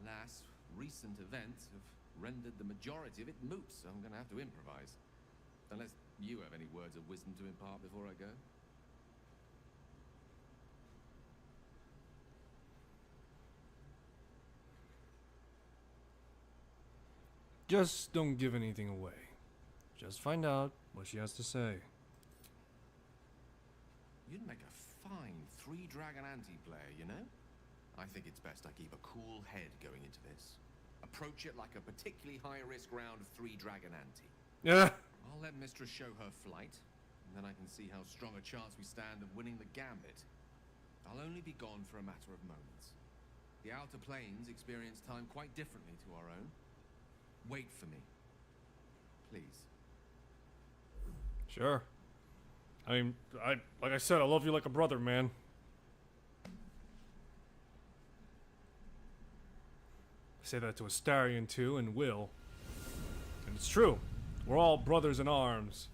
Alas, recent events have rendered the majority of it moot, so I'm going to have to improvise. Unless you have any words of wisdom to impart before I go. Just don't give anything away. Just find out what she has to say. You'd make a fine 3-dragon anti-player, you know? I think it's best I keep a cool head going into this. Approach it like a particularly high-risk round of 3-dragon ante. Yeah. I'll let Mistress show her flight, and then I can see how strong a chance we stand of winning the gambit. I'll only be gone for a matter of moments. The Outer Planes experience time quite differently to our own. Wait for me. Please. Sure. I mean, like I said, I love you like a brother, man. I say that to Astarion too, and Wyll. And it's true. We're all brothers in arms.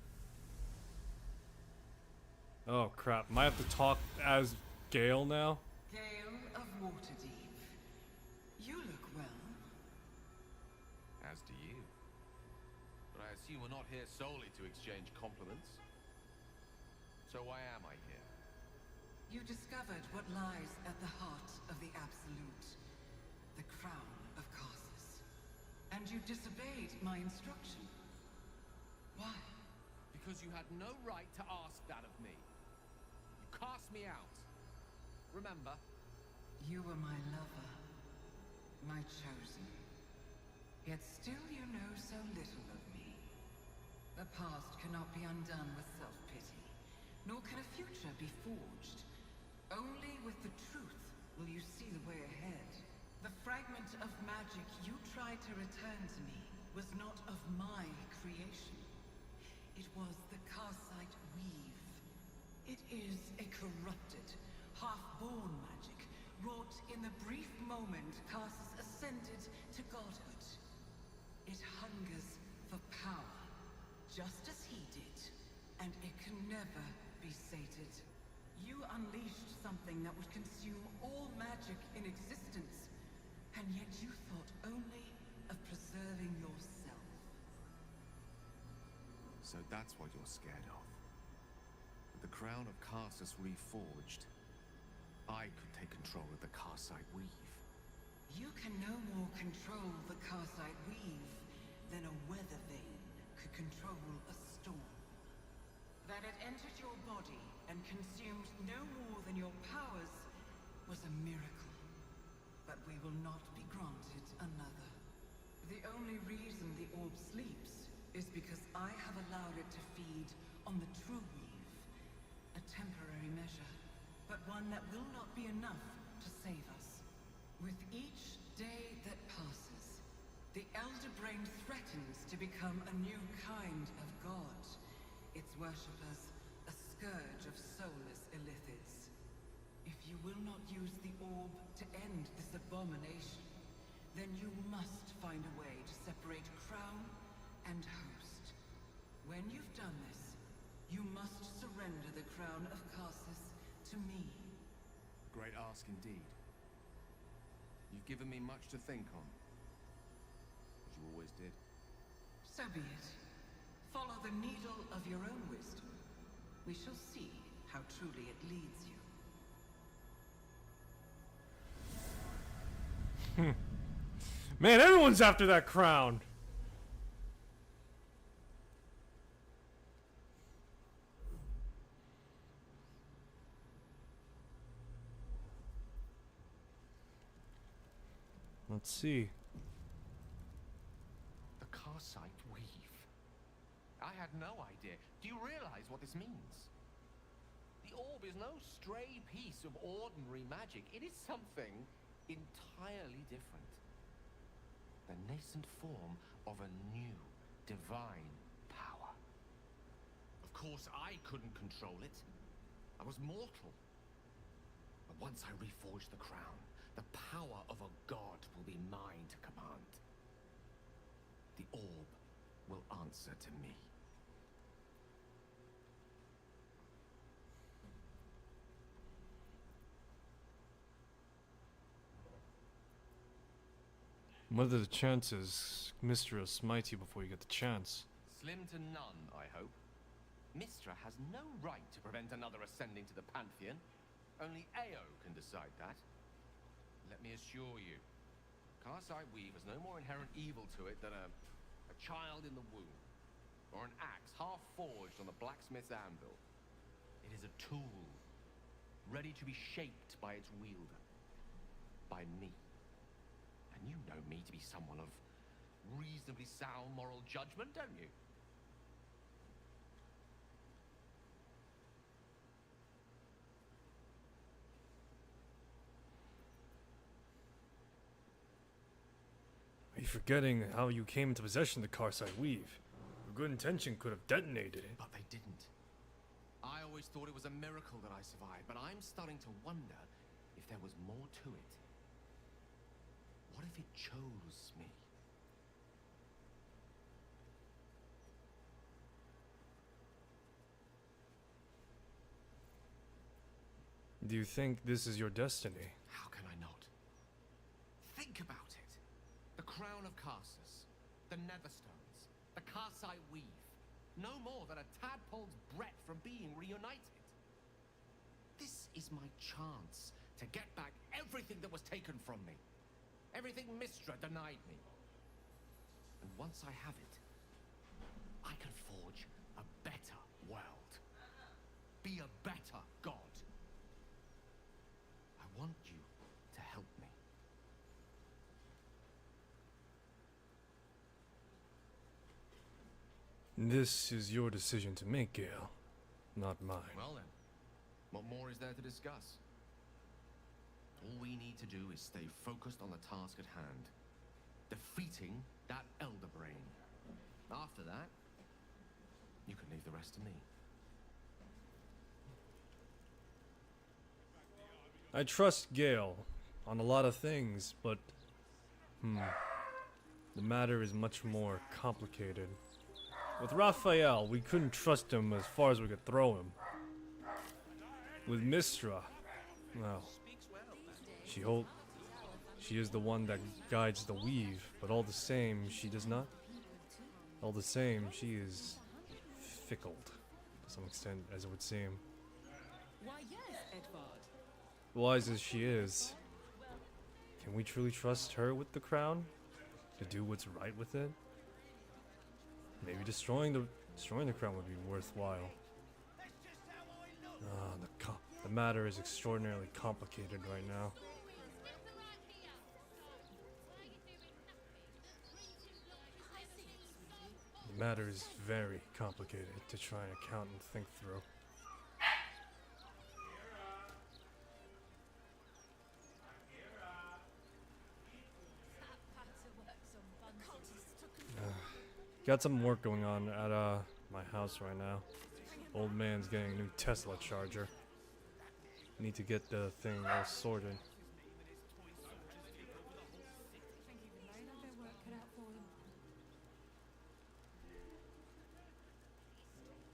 Oh crap, I might have to talk as Gale now? Gale of Waterdeep. You look well. As do you. But I assume we're not here solely to exchange compliments. So why am I here? You discovered what lies at the heart of the Absolute. The crown of Karsus. And you disobeyed my instruction. Why? Because you had no right to ask that of me. You cast me out. Remember? You were my lover. My chosen. Yet still you know so little of me. The past cannot be undone with self-pity, nor can a future be forged. Only with the truth will you see the way ahead. The fragment of magic you tried to return to me was not of my creation. It was the Karsite weave. It is a corrupted, half-born magic, wrought in the brief moment Karsus ascended to godhood. It hungers for power, just as he did, and it can never be sated. You unleashed something that would consume all magic in existence, and yet you thought only of preserving yourself. So that's what you're scared of. With the crown of Karsus reforged, I could take control of the Karsite weave. You can no more control the Karsite weave than a weather vane could control a storm. That it entered your body and consumed no more than your powers was a miracle. But we will not be granted another. The only reason the orb sleeps is because I have allowed it to feed on the true weave. A temporary measure, but one that will not be enough to save us. With each day that passes, the Elder Brain threatens to become a new kind of god. Its worshippers, a scourge of soulless illithids. If you will not use the orb to end this abomination, then you must find a way to separate crown and host. When you've done this, you must surrender the crown of Karsus to me. Great ask indeed. You've given me much to think on. As you always did. So be it. Follow the needle of your own wisdom. We shall see how truly it leads you. Man, everyone's after that crown. Let's see. The Karsite weave. I had no idea. Do you realize what this means? The orb is no stray piece of ordinary magic. It is something entirely different. The nascent form of a new divine power. Of course, I couldn't control it. I was mortal. But once I reforge the crown, the power of a god will be mine to command. The orb will answer to me. What are the chances Mystra smites you before you get the chance? Slim to none, I hope. Mystra has no right to prevent another ascending to the Pantheon. Only Ao can decide that. Let me assure you, Karsite Weave has no more inherent evil to it than a child in the womb, or an axe half forged on the blacksmith's anvil. It is a tool, ready to be shaped by its wielder, by me. And you know me to be someone of reasonably sound moral judgment, don't you? Are you forgetting how you came into possession of the Karsite Weave? A good intention could have detonated it. But they didn't. I always thought it was a miracle that I survived, but I'm starting to wonder if there was more to it. What if it chose me? Do you think this is your destiny? How can I not? Think about it. The crown of Karsus, the Netherstones, the Karsite Weave. No more than a tadpole's breadth from being reunited. This is my chance to get back everything that was taken from me. Everything Mystra denied me. And once I have it, I can forge a better world. Be a better god. I want you to help me. This is your decision to make, Gale, not mine. Well then, what more is there to discuss? All we need to do is stay focused on the task at hand. Defeating that Elder Brain. After that, you can leave the rest to me. I trust Gale on a lot of things, but the matter is much more complicated. With Raphael, we couldn't trust him as far as we could throw him. With Mystra, well, she is the one that guides the weave, but all the same, she does not. All the same, she is fickle, to some extent, as it would seem. Why, yes, Edvard. Wise as she is, can we truly trust her with the crown? To do what's right with it? Maybe destroying the crown would be worthwhile. The matter is extraordinarily complicated right now. The matter is very complicated to try and account and think through. Got some work going on at my house right now. Old man's getting a new Tesla charger. Need to get the thing all sorted.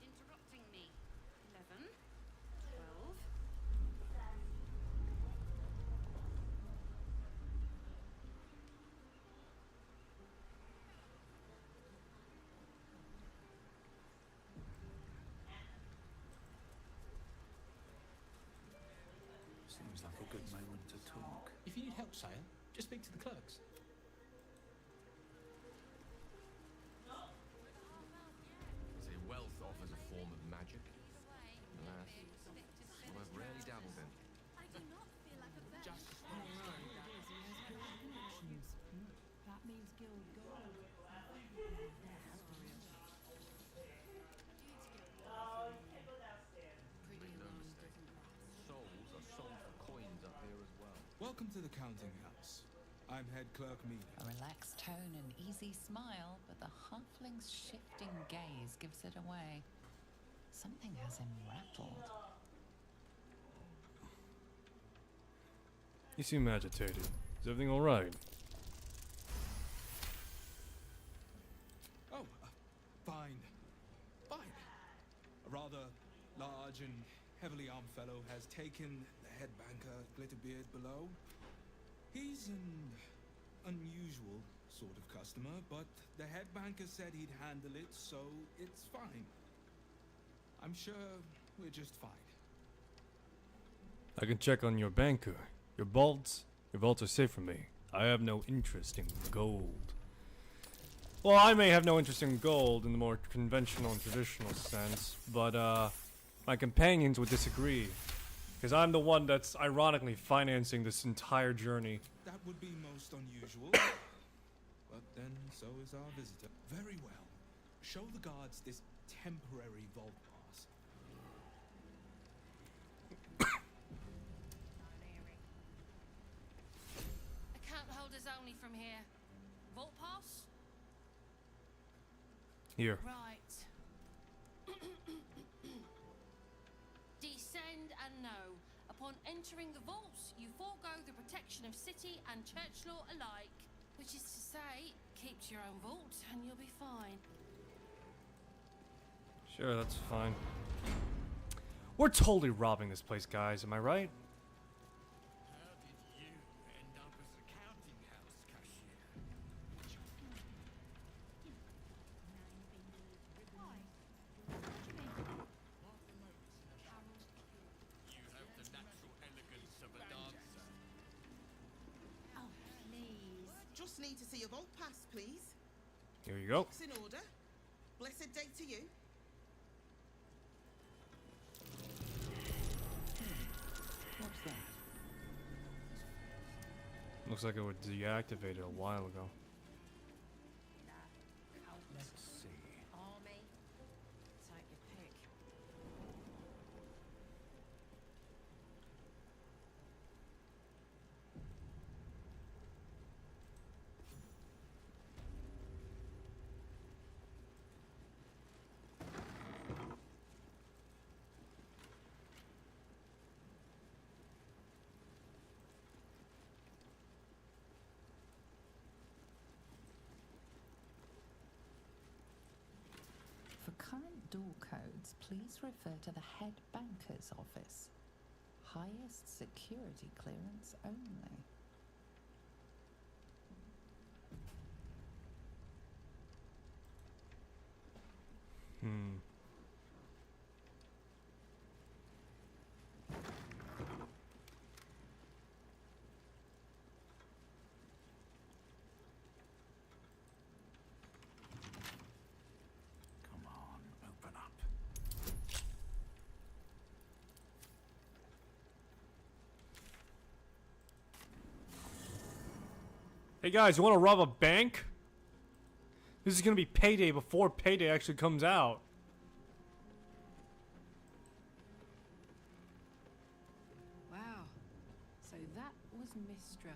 Interrupting me. 11, 12. Seems like a good moment to talk. If you need help, sire, just speak to the clerks. Say wealth offers a form of magic. Alas, what I've rarely dabbled in. I do not feel like a Just connections. to the counting house. I'm head clerk Mina. A relaxed tone and easy smile, but the halfling's shifting gaze gives it away. Something has him rattled. You seem agitated. Is everything alright? Oh, fine. Fine. A rather large and heavily armed fellow has taken the head banker, Glitterbeard, below. He's an unusual sort of customer, but the head banker said he'd handle it, so it's fine. I'm sure we're just fine. I can check on your banker. Your vaults are safe from me. I have no interest in gold. Well, I may have no interest in gold in the more conventional and traditional sense, but my companions would disagree. Because I'm the one that's ironically financing this entire journey. That would be most unusual. But then so is our visitor. Very well. Show the guards this temporary vault pass. Account holders only from here. Vault pass? Here. Right. Descend and know. Upon entering the vaults, you forego the protection of city and church law alike. Which is to say, keep to your own vault and you'll be fine. Sure, that's fine. We're totally robbing this place, guys. Am I right? How did you end up as a counting house cashier? You have the natural elegance of a dancer. Oh, please. Just need to see your vault pass, please. Here you go. It's in order. Blessed day to you. What's that? Looks like it was deactivated a while ago. Let's see. Army. Take your pick. For current door codes, please refer to the head banker's office. Highest security clearance only. Come on, open up. Hey guys, you want to rob a bank? This is gonna be payday before payday actually comes out. Wow. So that was Mistra.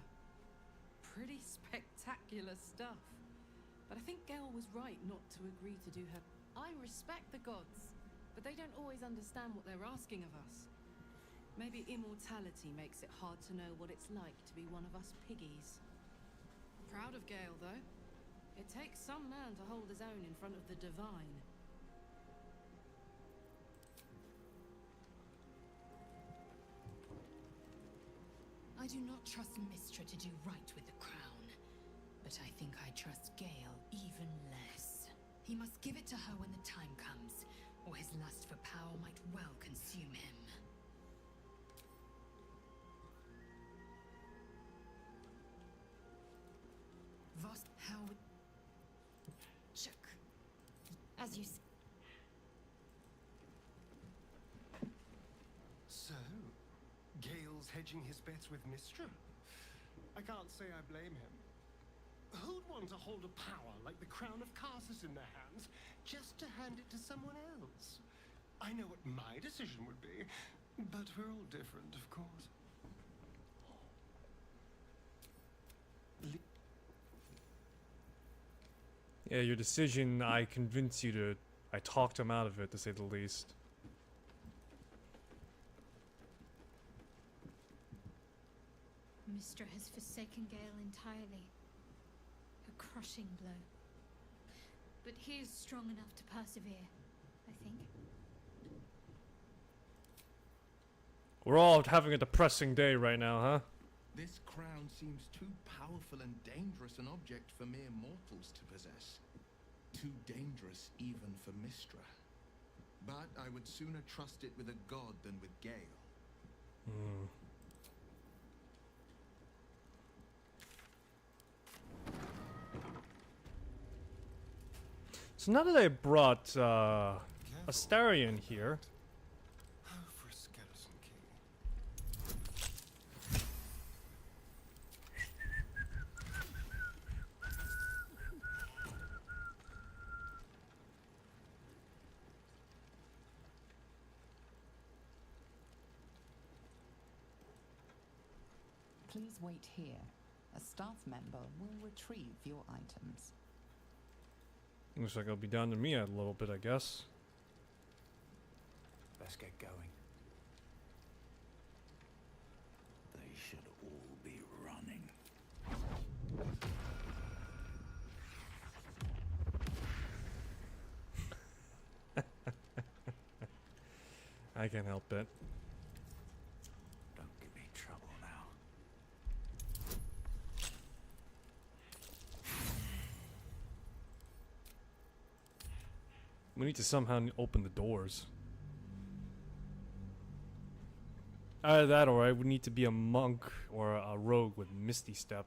Pretty spectacular stuff. But I think Gale was right not to agree to do her. I respect the gods, but they don't always understand what they're asking of us. Maybe immortality makes it hard to know what it's like to be one of us piggies. Proud of Gale, though. It takes some man to hold his own in front of the divine. I do not trust Mistra to do right with the crown, but I think I trust Gale even less. He must give it to her when the time comes, or his lust for power might well consume him. Vost, how would... Check. As you say. So, Gale's hedging his bets with Mistra? I can't say I blame him. Who'd want to hold a power like the crown of Karsus in their hands just to hand it to someone else? I know what my decision would be, but we're all different, of course. Yeah, your decision, I convinced you to... I talked him out of it, to say the least. Mystra has forsaken Gale entirely. A crushing blow. But he is strong enough to persevere, I think. We're all having a depressing day right now, huh? This crown seems too powerful and dangerous an object for mere mortals to possess. Too dangerous even for Mystra. But I would sooner trust it with a god than with Gale. Hmm. So now that I brought Astarion here, For Skeleton King. Please wait here. A staff member will retrieve your items. looks like it'll be down to me a little bit, I guess. Let's get going. They should all be running. I can't help it. Don't give me trouble now. We need to somehow open the doors. Either that or I would need to be a monk or a rogue with Misty Step.